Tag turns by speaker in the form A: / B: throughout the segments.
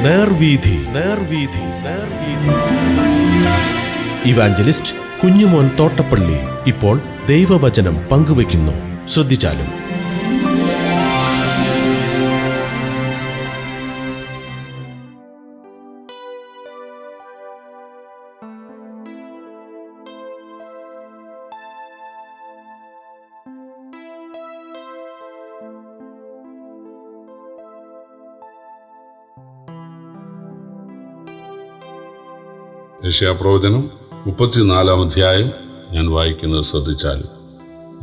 A: നേർവീഥി നേർവീഥി നേർവീഥി. Evangelist Kunjumon Thottappally ഇപ്പോൾ ദൈവവചനം പങ്കുവയ്ക്കുന്നു. ശ്രദ്ധിച്ചാലും.
B: യെശയ്യാപ്രവചനം 34-ാം അധ്യായം ഞാൻ വായിക്കുന്നത് ശ്രദ്ധിച്ചാൽ.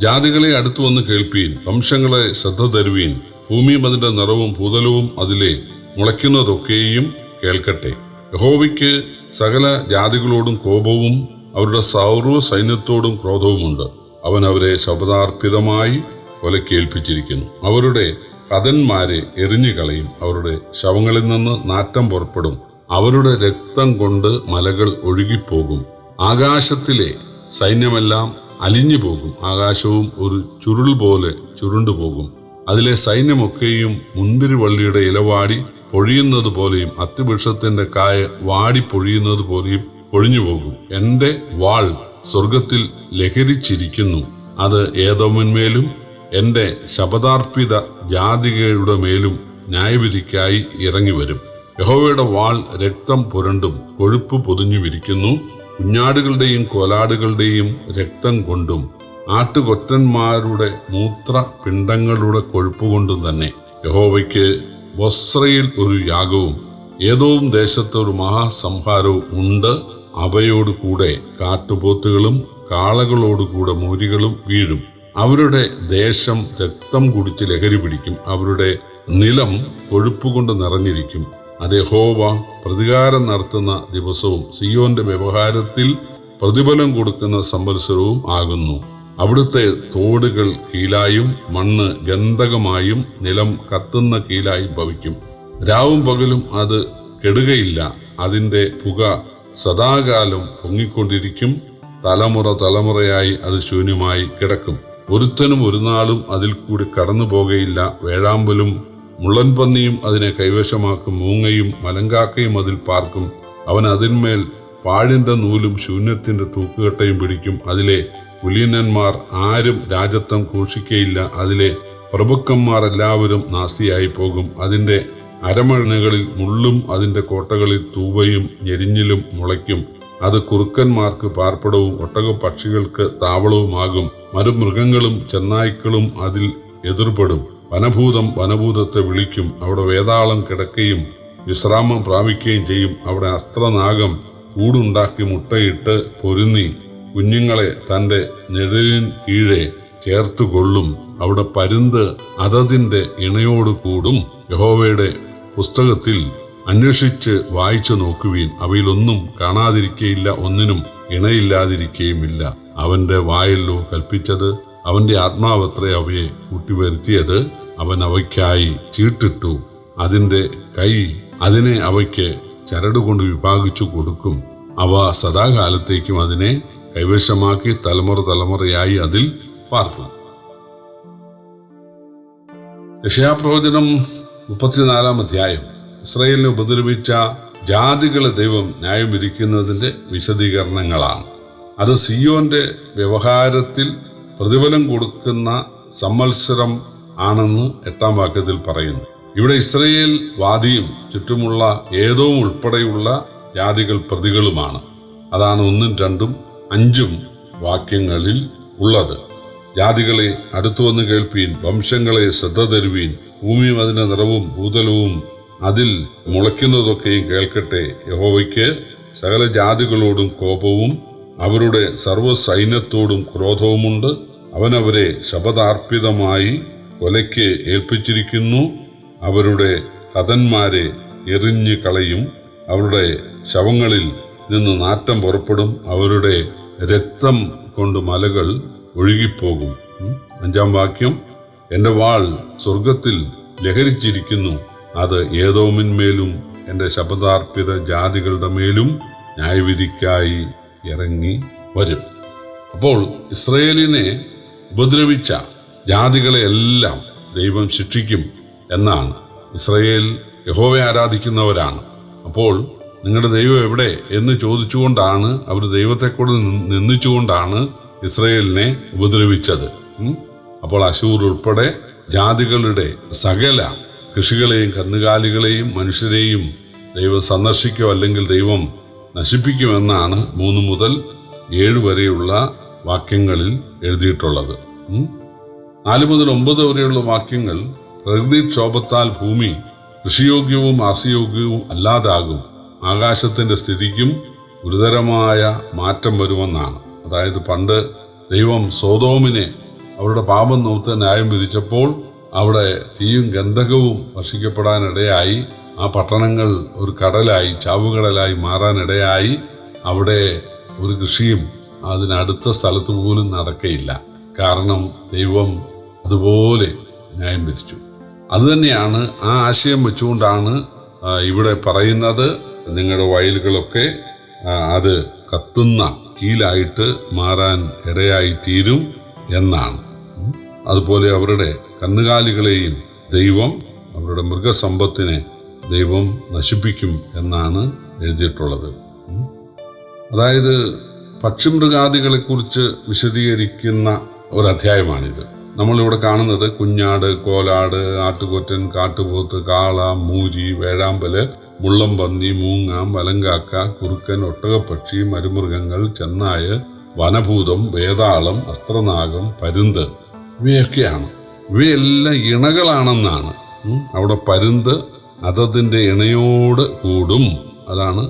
B: ജാതികളെ അടുത്തു വന്ന് കേൾപ്പീൻ, വംശങ്ങളെ ശ്രദ്ധ തരുവീൻ. ഭൂമിയും അതിൻ്റെ നിറവും ഭൂതലവും അതിലെ മുളയ്ക്കുന്നതൊക്കെയും കേൾക്കട്ടെ. യഹോവയ്ക്ക് സകല ജാതികളോടും കോപവും അവരുടെ സർവ്വ സൈന്യത്തോടും ക്രോധവുമുണ്ട്. അവൻ അവരെ ശപഥാർപ്പിതമായി കൊലക്കേൽപ്പിച്ചിരിക്കുന്നു. അവരുടെ ഹതന്മാരെ എറിഞ്ഞു കളയും. അവരുടെ ശവങ്ങളിൽ നിന്ന് നാറ്റം പുറപ്പെടും. അവരുടെ രക്തം കൊണ്ട് മലകൾ ഒഴുകിപ്പോകും. ആകാശത്തിലെ സൈന്യമെല്ലാം അലിഞ്ഞു പോകും. ആകാശവും ഒരു ചുരുൾ പോലെ ചുരുണ്ടുപോകും. അതിലെ സൈന്യമൊക്കെയും മുന്തിരിവള്ളിയുടെ ഇലവാടി പൊഴിയുന്നത് പോലെയും അത്തിവൃക്ഷത്തിന്റെ കായ വാടി പൊഴിയുന്നത് പോലെയും പൊഴിഞ്ഞു പോകും. എന്റെ വാൾ സ്വർഗത്തിൽ ലഹരിച്ചിരിക്കുന്നു. അത് ഏദോമിന്മേലും എന്റെ ശപഥാർപ്പിത ജാതികളുടെ മേലും ന്യായവിധിക്കായി ഇറങ്ങി വരും. യഹോവയുടെ വാൾ രക്തം പുരണ്ടും കൊഴുപ്പ് പൊതിഞ്ഞു വിരിക്കുന്നു. കുഞ്ഞാടുകളുടെയും കോലാടുകളുടെയും രക്തം കൊണ്ടും ആട്ടുകൊറ്റന്മാരുടെ മൂത്ര പിണ്ഡങ്ങളുടെ കൊഴുപ്പുകൊണ്ടും തന്നെ. യഹോവയ്ക്ക് ബൊസ്രയിൽ ഒരു യാഗവും ഏദോം ദേശത്ത് ഒരു മഹാസംഹാരവും ഉണ്ട്. അവയോടുകൂടെ കാട്ടുപോത്തുകളും കാളകളോടുകൂടെ മൂരികളും വീഴും. അവരുടെ ദേശം രക്തം കുടിച്ച് ലഹരി പിടിക്കും. അവരുടെ നിലം കൊഴുപ്പുകൊണ്ട് നിറഞ്ഞിരിക്കും. അത് യഹോവ പ്രതികാരം നടത്തുന്ന ദിവസവും സിയോന്റെ വ്യവഹാരത്തിൽ പ്രതിഫലം കൊടുക്കുന്ന സംവത്സരവും ആകുന്നു. അവിടുത്തെ തോടുകൾ കീലായും മണ്ണ് ഗന്ധകമായും നിലം കത്തുന്ന കീലായും ഭവിക്കും. രാവും പകലും അത് കെടുകയില്ല. അതിൻ്റെ പുക സദാകാലം പൊങ്ങിക്കൊണ്ടിരിക്കും. തലമുറ തലമുറയായി അത് ശൂന്യമായി കിടക്കും. ഒരുത്തനും ഒരു നാളും അതിൽ കൂടി കടന്നു പോകയില്ല. വേഴാമ്പലും മുള്ളൻപന്നിയും അതിനെ കൈവശമാക്കും. മൂങ്ങയും മലങ്കാക്കയും അതിൽ പാർക്കും. അവൻ അതിന്മേൽ പാഴിന്റെ നൂലും ശൂന്യത്തിന്റെ തൂക്കുകെട്ടയും പിടിക്കും. അതിലെ കുലീനന്മാർ ആരും രാജത്വം ഘോഷിക്കയില്ല. അതിലെ പ്രഭുക്കന്മാർ എല്ലാവരും നാസ്തിയായി പോകും. അതിൻ്റെ അരമണകളിൽ മുള്ളും അതിൻ്റെ കോട്ടകളിൽ തൂവയും ഞെരിഞ്ഞിലും മുളയ്ക്കും. അത് കുറുക്കന്മാർക്ക് പാർപ്പിടവും ഒട്ടകപ്പക്ഷികൾക്ക് താവളവുമാകും. മരുമൃഗങ്ങളും ചെന്നായ്ക്കളും അതിൽ എതിർപ്പെടും. വനഭൂതം വനഭൂതത്തെ വിളിക്കും. അവിടെ വേതാളം കിടക്കുകയും വിശ്രാമം പ്രാപിക്കുകയും ചെയ്യും. അവിടെ അസ്ത്രനാഗം കൂടുണ്ടാക്കി മുട്ടയിട്ട് പൊരുന്നി കുഞ്ഞുങ്ങളെ തൻ്റെ നിഴലിൻ കീഴെ ചേർത്തുകൊള്ളും. അവിടെ പരുന്ത് അതതിൻ്റെ ഇണയോട് കൂടും. യഹോവയുടെ പുസ്തകത്തിൽ അന്വേഷിച്ച് വായിച്ചു നോക്കുവീൻ. അവയിലൊന്നും കാണാതിരിക്കയില്ല, ഒന്നിനും ഇണയില്ലാതിരിക്കുകയുമില്ല. അവൻ്റെ വായല്ലോ കൽപ്പിച്ചത്, അവൻ്റെ ആത്മാവത്രേ അവയെ കൂട്ടിവരുത്തിയത്. അവൻ അവയ്ക്കായി ചീട്ടിട്ടു. അതിൻ്റെ കൈ അതിനെ അവയ്ക്ക് ചരടുകൊണ്ട് വിഭാഗിച്ചു കൊടുക്കും. അവ സദാകാലത്തേക്കും അതിനെ കൈവശമാക്കി തലമുറ തലമുറയായി അതിൽ പാർക്കും. യെശയ്യാപ്രവചനം 34-ാം അധ്യായം ഇസ്രായേലിനെ ഉപദ്രവിച്ച ജാതികളെ ദൈവം ന്യായം വിധിക്കുന്നതിൻ്റെ വിശദീകരണങ്ങളാണ്. അത് സിയോന്റെ വ്യവഹാരത്തിൽ പ്രതിഫലം കൊടുക്കുന്ന സംവത്സരം ആണെന്ന് 8-ാം വാക്യത്തിൽ പറയുന്നു. ഇവിടെ ഇസ്രായേൽ വാദിയും ചുറ്റുമുള്ള ഏദോം ഉൾപ്പെടെയുള്ള ജാതികൾ പ്രതികളുമാണ്. അതാണ് 1, 2, 5 വാക്യങ്ങളിൽ ഉള്ളത്. ജാതികളെ അടുത്തു വന്ന് കേൾപ്പീൻ, വംശങ്ങളെ ശ്രദ്ധ തരുവീൻ. ഭൂമിയും അതിൻ്റെ നിറവും ഭൂതലവും അതിൽ മുളയ്ക്കുന്നതൊക്കെയും കേൾക്കട്ടെ. യഹോവയ്ക്ക് സകല ജാതികളോടും കോപവും അവരുടെ സർവ്വ സൈന്യത്തോടും ക്രോധവുമുണ്ട്. അവനവരെ ശപഥാർപ്പിതമായി കൊലയ്ക്ക് ഏൽപ്പിച്ചിരിക്കുന്നു. അവരുടെ ഹതന്മാരെ എറിഞ്ഞു കളയും. അവരുടെ ശവങ്ങളിൽ നിന്ന് നാറ്റം പുറപ്പെടും. അവരുടെ രക്തം കൊണ്ട് മലകൾ ഒഴുകിപ്പോകും. 5-ാം വാക്യം, എൻ്റെ വാൾ സ്വർഗത്തിൽ ലഹരിച്ചിരിക്കുന്നു. അത് ഏദോമിന്മേലും എൻ്റെ ശപഥാർപ്പിത ജാതികളുടെ മേലും ന്യായവിധിക്കായി ഇറങ്ങി വരും. അപ്പോൾ ഇസ്രായേലിനെ ഉപദ്രവിച്ച ജാതികളെ എല്ലാം ദൈവം ശിക്ഷിക്കും എന്നാണ് ഇസ്രായേൽ യഹോവയെ ആരാധിക്കുന്നവരാണ്. അപ്പോൾ നിങ്ങളുടെ ദൈവം എവിടെ എന്ന് ചോദിച്ചുകൊണ്ടാണ്, അവർ ദൈവത്തെ കൂടെ നിന്ദിച്ചുകൊണ്ടാണ് ഇസ്രായേലിനെ ഉപദ്രവിച്ചത്. അപ്പോൾ അശൂർ ഉൾപ്പെടെ ജാതികളുടെ സകല കൃഷികളെയും കന്നുകാലികളെയും മനുഷ്യരെയും ദൈവം സന്ദർശിക്കോ അല്ലെങ്കിൽ ദൈവം നശിപ്പിക്കുമെന്നാണ് 3 മുതൽ 7 വരെയുള്ള വാക്യങ്ങളിൽ എഴുതിയിട്ടുള്ളത്. 4 മുതൽ 9 വരെയുള്ള വാക്യങ്ങൾ പ്രകൃതിക്ഷോഭത്താൽ ഭൂമി കൃഷിയോഗ്യവും ആസ്യയോഗ്യവും അല്ലാതാകും, ആകാശത്തിൻ്റെ സ്ഥിതിക്കും ഗുരുതരമായ മാറ്റം വരുമെന്നാണ്. അതായത് പണ്ട് ദൈവം സോദോമിനെ അവരുടെ പാപം നോത്ത് ന്യായം വിധിച്ചപ്പോൾ അവിടെ തീയും ഗന്ധകവും വർഷിക്കപ്പെടാനിടയായി. ആ പട്ടണങ്ങൾ ഒരു കടലായി, ചാവുകടലായി മാറാനിടയായി. അവിടെ ഒരു കൃഷിയും അതിനടുത്ത സ്ഥലത്ത് പോലും നടക്കയില്ല. കാരണം ദൈവം അതുപോലെ ന്യായം വിധിച്ചു. അതുതന്നെയാണ് ആ ആശയം വെച്ചുകൊണ്ടാണ് ഇവിടെ പറയുന്നത്, നിങ്ങളുടെ വയലുകളൊക്കെ അത് കത്തുന്ന കീലായിട്ട് മാറാൻ ഇടയായി തീരും എന്നാണ്. അതുപോലെ അവരുടെ കന്നുകാലികളെയും ദൈവം, അവരുടെ മൃഗസമ്പത്തിനെ ദൈവം നശിപ്പിക്കും എന്നാണ് എഴുതിയിട്ടുള്ളത്. അതായത് പക്ഷിമൃഗാദികളെക്കുറിച്ച് വിശദീകരിക്കുന്ന ഒരധ്യായമാണിത്. നമ്മളിവിടെ കാണുന്നത് കുഞ്ഞാട്, കോലാട്, ആട്ടുകൊറ്റൻ, കാട്ടുപോത്ത്, കാള, മൂരി, വേഴാമ്പല്, മുള്ളംപന്നി, മൂങ്ങ, മലങ്കാക്ക, കുറുക്കൻ, ഒട്ടകപ്പക്ഷി, മരുമൃഗങ്ങൾ, ചെന്നായ്, വനഭൂതം, വേതാളം, അസ്ത്രനാഗം, പരുന്ത്, ഇവയൊക്കെയാണ്. ഇവയെല്ലാം ഇണകളാണെന്നാണ്. അവിടെ പരുന്ത് അതതിൻ്റെ ഇണയോട് കൂടും. അതാണ്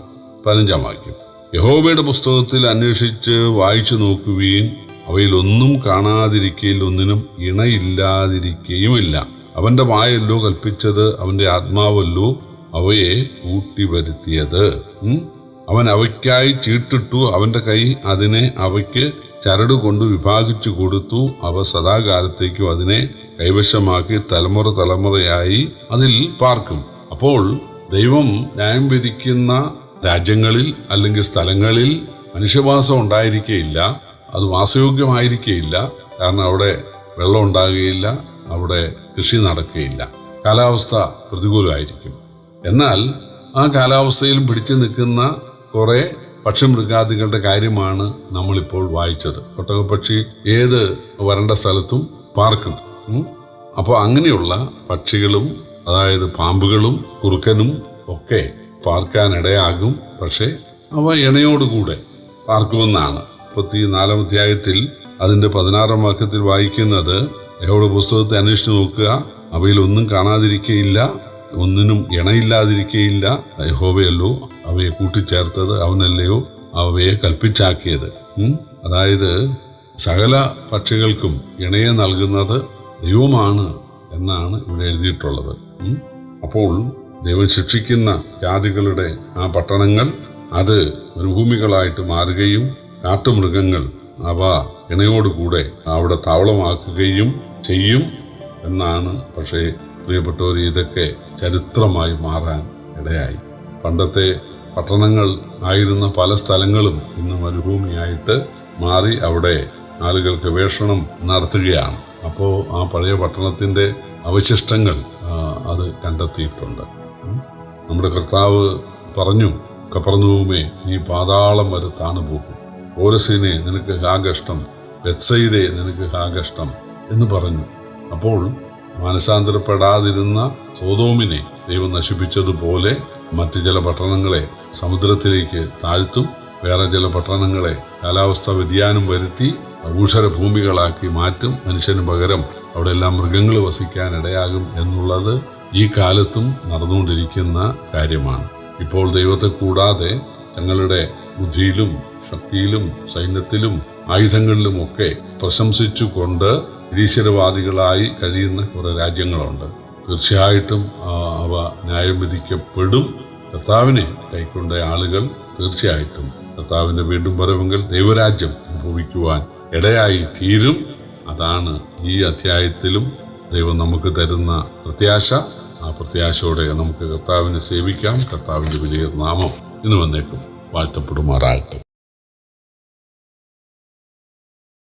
B: 15-ാം വാക്യം. യഹോവയുടെ പുസ്തകത്തിൽ അന്വേഷിച്ച് വായിച്ചു നോക്കുവീൻ, അവയിലൊന്നും കാണാതിരിക്കയിൽ ഒന്നിനും ഇണയില്ലാതിരിക്കുകയുമില്ല. അവൻ്റെ വായല്ലോ കൽപ്പിച്ചത്, അവൻ്റെ ആത്മാവല്ലോ അവയെ കൂട്ടിവരുത്തിയത്. അവൻ അവയ്ക്കായി ചീട്ടിട്ടു, അവൻ്റെ കൈ അതിനെ അവയ്ക്ക് ചരട് കൊണ്ട് വിഭാഗിച്ചു കൊടുത്തു. അവ സദാകാലത്തേക്കും അതിനെ കൈവശമാക്കി തലമുറ തലമുറയായി അതിൽ പാർക്കും. അപ്പോൾ ദൈവം ന്യായം വിധിക്കുന്ന രാജ്യങ്ങളിൽ അല്ലെങ്കിൽ സ്ഥലങ്ങളിൽ മനുഷ്യവാസം ഉണ്ടായിരിക്കുകയില്ല, അത് വാസയോഗ്യമായിരിക്കുകയില്ല. കാരണം അവിടെ വെള്ളം ഉണ്ടാകുകയില്ല, അവിടെ കൃഷി നടക്കുകയില്ല, കാലാവസ്ഥ പ്രതികൂലമായിരിക്കും. എന്നാൽ ആ കാലാവസ്ഥയിലും പിടിച്ചു നിൽക്കുന്ന കുറേ പക്ഷിമൃഗാദികളുടെ കാര്യമാണ് നമ്മളിപ്പോൾ വായിച്ചത്. ഒട്ടകപ്പക്ഷി ഏത് വരണ്ട സ്ഥലത്തും പാർക്കും. അപ്പോൾ അങ്ങനെയുള്ള പക്ഷികളും, അതായത് പാമ്പുകളും കുറുക്കനും ഒക്കെ പാർക്കാനിടയാകും. പക്ഷേ അവ ഇണയോടുകൂടെ പാർക്കുമെന്നാണ് 34-ാം അധ്യായത്തിൽ അതിൻ്റെ 16-ാം വാക്യത്തിൽ വായിക്കുന്നത്. യഹോവയുടെ പുസ്തകത്തെ അന്വേഷിച്ച് നോക്കുക, അവയിലൊന്നും കാണാതിരിക്കയില്ല, ഒന്നിനും ഇണയില്ലാതിരിക്കയില്ല. യഹോവയല്ലോ അവയെ കൂട്ടിച്ചേർത്തത്, അവനല്ലയോ അവയെ കൽപ്പിച്ചാക്കിയത്. അതായത് സകല പക്ഷികൾക്കും ഇണയെ നൽകുന്നത് ദൈവമാണ് എന്നാണ് ഇവിടെ എഴുതിയിട്ടുള്ളത്. അപ്പോൾ ദൈവം ശിക്ഷിക്കുന്ന ജാതികളുടെ ആ പട്ടണങ്ങൾ അത് മരുഭൂമികളായിട്ട് മാറുകയും കാട്ടുമൃഗങ്ങൾ അവ ഇണയോടുകൂടെ അവിടെ താവളമാക്കുകയും ചെയ്യും എന്നാണ്. പക്ഷേ പ്രിയപ്പെട്ടവർ, ഇതൊക്കെ ചരിത്രമായി മാറാൻ ഇടയായി. പണ്ടത്തെ പട്ടണങ്ങൾ ആയിരുന്ന പല സ്ഥലങ്ങളും ഇന്ന് മരുഭൂമിയായിട്ട് മാറി അവിടെ ആളുകൾ ഗവേഷണം നടത്തുകയാണ്. അപ്പോൾ ആ പഴയ പട്ടണത്തിൻ്റെ അവശിഷ്ടങ്ങൾ അത് കണ്ടെത്തിയിട്ടുണ്ട്. നമ്മുടെ കർത്താവ് പറഞ്ഞു, കപ്പർന്നൂമേ നീ പാതാളം വരെ താണു പോകും, ഓരസിനെ നിനക്ക് ഹാ കഷ്ടം, ബെത്സയിദേ നിനക്ക് ഹാ കഷ്ടം എന്ന് പറഞ്ഞു. അപ്പോൾ മാനസാന്തരപ്പെടാതിരുന്ന സോദോമിനെ ദൈവം നശിപ്പിച്ചതുപോലെ മറ്റ് ചില പട്ടണങ്ങളെ സമുദ്രത്തിലേക്ക് താഴ്ത്തും, വേറെ ചില പട്ടണങ്ങളെ കാലാവസ്ഥാ വ്യതിയാനം വരുത്തി ഊഷര ഭൂമികളാക്കി മാറ്റും. മനുഷ്യന് പകരം അവിടെ എല്ലാം മൃഗങ്ങൾ വസിക്കാനിടയാകും എന്നുള്ളത് ഈ കാലത്തും നടന്നുകൊണ്ടിരിക്കുന്ന കാര്യമാണ്. ഇപ്പോൾ ദൈവത്തെ കൂടാതെ തങ്ങളുടെ ബുദ്ധിയിലും ശക്തിയിലും സൈന്യത്തിലും ആയുധങ്ങളിലുമൊക്കെ പ്രശംസിച്ചുകൊണ്ട് നിരീശ്വരവാദികളായി കഴിയുന്ന കുറേ രാജ്യങ്ങളുണ്ട്. തീർച്ചയായിട്ടും അവ ന്യായം വിധിക്കപ്പെടും. കർത്താവിനെ കൈക്കൊണ്ട ആളുകൾ തീർച്ചയായിട്ടും കർത്താവിൻ്റെ വീണ്ടും വരവെങ്കിൽ ദൈവരാജ്യം അനുഭവിക്കുവാൻ ഇടയായി തീരും. അതാണ് ഈ അധ്യായത്തിലും ദൈവം നമുക്ക് തരുന്ന പ്രത്യാശ. ആ പ്രത്യാശയോടെ നമുക്ക് കർത്താവിനെ സേവിക്കാം. കർത്താവിൻ്റെ വലിയ നാമം ഇന്ന് വന്നേക്കും വാഴ്ത്തപ്പെടുമാറാകട്ടെ.